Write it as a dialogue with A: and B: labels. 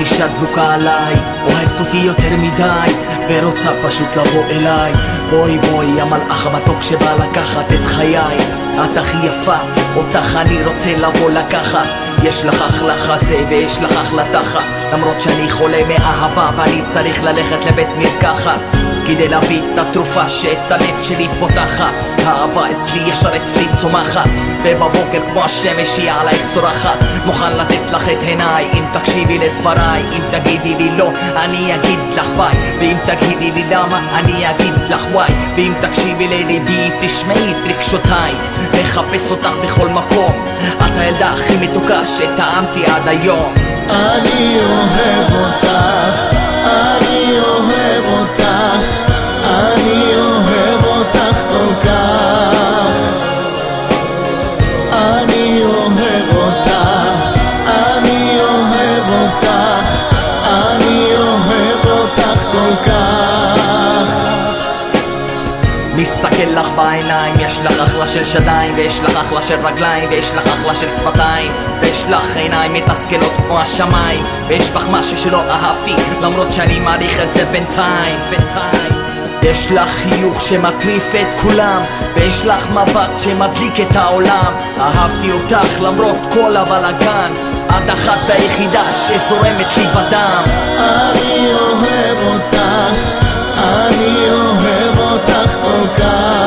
A: את אישה דלוקה עליי, אוהבת אותי יותר מדי ורוצה פשוט לבוא אליי. בואי בואי המלאך המתוק שבא לקחת את חיי, את הכי יפה, אותך אני רוצה לבוא לקחת. יש לך אחלה חזה ויש לך אחלה תחת, למרות שאני חולה מאהבה ואני צריך ללכת לבית מרקחת כדי להביא את התרופה שאת הלב שלי פותחת. האהבה אצלי ישר אצלי צומחת, ובבוקר כמו השמש היא עלייך זורחת. מוכן לתת לך את עיניי אם תקשיבי לדבריי, אם תגידי לי לא אני אגיד לך ביי, ואם תגידי לי למה אני אגיד לך וואי, ואם תקשיבי לליבי תשמעי את רגשותיי. מחפש אותך בכל מקום, את הילדה הכי מתוקה שטעמתי עד היום.
B: אני אוהב אותך, אני אוהב אותך, אני אוהב אותך כל כך. אני אוהב אותך, אני אוהב אותך, אני אוהב אותך כל כך.
A: מסתכל לך בעיניים, יש לך אחלה של שדיים ויש לך אחלה של רגליים ויש לך אחלה של שפתיים ויש לך עיניים מתסכלות כמו השמיים, ויש בך משהו שלא אהבתי למרות שאני מעריך את זה בינתיים. יש לך חיוך שמטריף את כולם ויש לך מבט שמדליק את העולם. אהבתי אותך למרות כל הבלגן, את אחת והיחידה שזורמת לי בדם.
B: אני אוהב אותך, אני אוהב אותך כל כך.